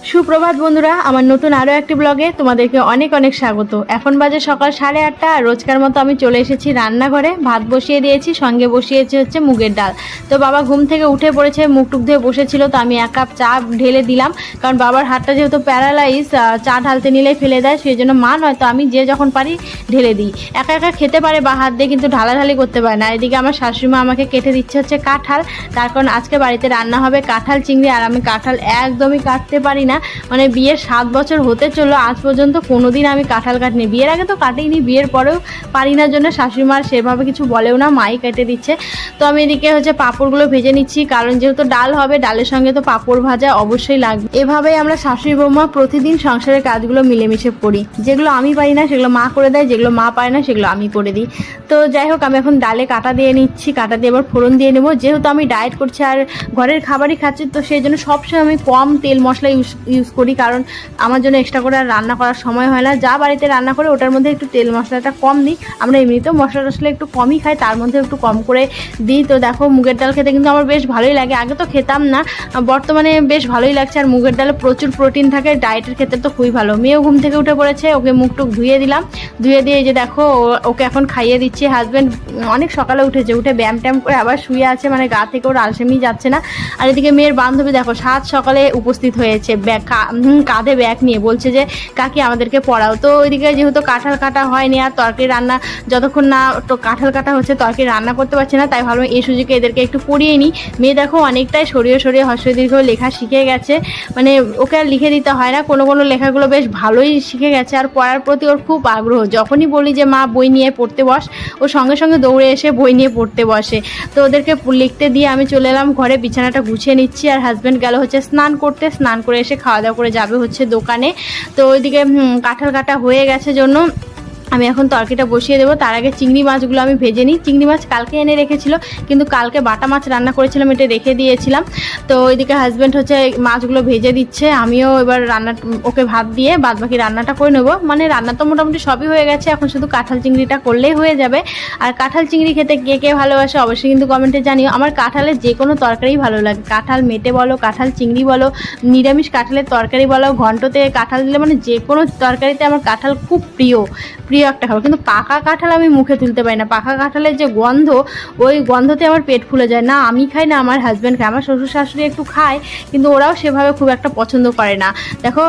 সুপ্রভাত বন্ধুরা, আমার নতুন আরও একটি ব্লগে তোমাদেরকে অনেক অনেক স্বাগত। এখন বাজে সকাল 8:30। আর রোজকার মতো আমি চলে এসেছি রান্নাঘরে। ভাত বসিয়ে দিয়েছি, সঙ্গে বসিয়েছি হচ্ছে মুগের ডাল। তো বাবা ঘুম থেকে উঠে পড়েছে, মুখ টুক ধুয়ে বসেছিল, তো আমি 1 কাপ চা ঢেলে দিলাম। কারণ বাবার হাতটা যেহেতু প্যারালাইজ, চা ঢালতে নিলেই ফেলে দেয়, সেই জন্য মা নয় তো আমি যে যখন পারি ঢেলে দিই। একা একা খেতে পারে বা হাত দিয়ে, কিন্তু ঢালাঢালি করতে পারে না। এদিকে আমার শাশুড়িমা আমাকে কেটে দিচ্ছে হচ্ছে কাঁঠাল, তার কারণ আজকে বাড়িতে রান্না হবে কাঁঠাল চিংড়ি। আর আমি কাঁঠাল একদমই কাটতে পারি না, মানে বিয়ের 7 বছর হতে চললো, আজ পর্যন্ত কোনোদিন আমি কাঁঠাল কাটিনি। বিয়ের আগে তো কাটিনি, বিয়ের পরেও পারি না জন্য শাশুড়িমার সেভাবে কিছু বলেও না, মাই কেটে দিচ্ছে। তো আমি এদিকে হচ্ছে পাঁপড়গুলো ভেজে নিচ্ছি, কারণ যেহেতু ডাল হবে, ডালের সঙ্গে তো পাঁপড় ভাজা অবশ্যই লাগবে। এভাবেই আমরা শাশুড়ি বৌমা প্রতিদিন সংসারের কাজগুলো মিলেমিশে করি। যেগুলো আমি পারি না সেগুলো মা করে দেয়, যেগুলো মা পারে না সেগুলো আমি করে দিই। তো যাই হোক, আমি এখন ডালে কাটা দিয়ে নিচ্ছি, কাটা দিয়ে এবার ফোড়ন দিয়ে নেবো। যেহেতু আমি ডায়েট করছি আর ঘরের খাবারই খাচ্ছি, তো সেই জন্য সবসময় আমি কম তেল মশলা ইউজ করি, কারণ আমার জন্য এক্সট্রা করে আর রান্না করার সময় হয় না। যা বাড়িতে রান্না করে ওটার মধ্যে একটু তেল মশলাটা কম দিই। আমরা এমনিতেও মশলা টশলা একটু কমই খাই, তার মধ্যে একটু কম করে দিই। তো দেখো, মুগের ডাল খেতে কিন্তু আমার বেশ ভালোই লাগে। আগে তো খেতাম না, বর্তমানে বেশ ভালোই লাগছে। আর মুগের ডালে প্রচুর প্রোটিন থাকে, ডায়েটের ক্ষেত্রে তো খুবই ভালো। মেয়েও ঘুম থেকে উঠে পড়েছে, ওকে মুখ টুক ধুয়ে দিলাম। ধুয়ে দিয়ে এই যে দেখো, ওকে এখন খাইয়ে দিচ্ছি। হাজব্যান্ড অনেক সকালে উঠেছে, উঠে ব্যায়াম ট্যাম করে আবার শুয়ে আছে, মানে গা থেকে ওর আলসেমি যাচ্ছে না। আর এদিকে মেয়ের বান্ধবী দেখো 7 সকালে উপস্থিত হয়েছে, কাঁধে ব্যাগ নিয়ে, বলছে যে কাকি আমাদেরকে পড়াও। তো ওইদিকে যেহেতু কাঁঠাল কাটা হয়নি আর তরকারি রান্না যতক্ষণ না তো কাঁঠাল কাটা হচ্ছে তরকারি রান্না করতে পারছে না, তাই ভাবলাম এই সুযোগে এদেরকে একটু পড়িয়ে নিই। মেয়ে দেখো অনেকটাই সরিয়ে সরিয়ে হর্ষ দীর্ঘ লেখা শিখে গেছে, মানে ওকে আর লিখে দিতে হয় না, কোনো কোনো লেখাগুলো বেশ ভালোই শিখে গেছে। আর পড়ার প্রতি ওর খুব আগ্রহ। যখনই বলি যে মা বই নিয়ে পড়তে বস, ও সঙ্গে সঙ্গে দৌড়ে এসে বই নিয়ে পড়তে বসে। তো ওদেরকে লিখতে দিয়ে আমি চলে এলাম ঘরে, বিছানাটা গুছিয়ে নিচ্ছি। আর হাজব্যান্ড গেল হচ্ছে স্নান করতে, স্নান করে এসে খাওয়া দাওয়া করে যাবে হচ্ছে দোকানে। তো ওইদিকে কাঁঠাল কাটা হয়ে গেছে জন্য আমি এখন তরকারিটা বসিয়ে দেবো। তার আগে চিংড়ি মাছগুলো আমি ভেজে নিই। চিংড়ি মাছ কালকে এনে রেখেছিল, কিন্তু কালকে বাটা মাছ রান্না করেছিলাম, এটা রেখে দিয়েছিলাম। তো ওইদিকে হাজব্যান্ড হচ্ছে মাছগুলো ভেজে দিচ্ছে, আমিও এবার ওকে ভাত দিয়ে বাদ বাকি রান্নাটা করে নেবো। মানে রান্না তো মোটামুটি সবই হয়ে গেছে, এখন শুধু কাঁঠাল চিংড়িটা করলেই হয়ে যাবে। আর কাঁঠাল চিংড়ি খেতে কে কে ভালোবাসে অবশ্যই কিন্তু কমেন্টে জানিও। আমার কাঁঠালের যে কোনো তরকারিই ভালো লাগে, কাঁঠাল মেটে বলো, কাঁঠাল চিংড়ি বলো, নিরামিষ কাঁঠালের তরকারি বলো, ঘন্টতে কাঁঠাল দিলে, মানে যে কোনো তরকারিতে আমার কাঁঠাল খুব প্রিয় একটা খাবার। কিন্তু পাকা কাঁঠাল আমি মুখে তুলতে পারি না। পাকা কাঁঠালের যে গন্ধ, ওই গন্ধতে আমার পেট ফুলে যায়। না আমি খাই, না আমার হাজব্যান্ড খায়। আমার শ্বশুর শাশুড়ি একটু খায়, কিন্তু ওরাও সেভাবে খুব একটা পছন্দ করে না। দেখো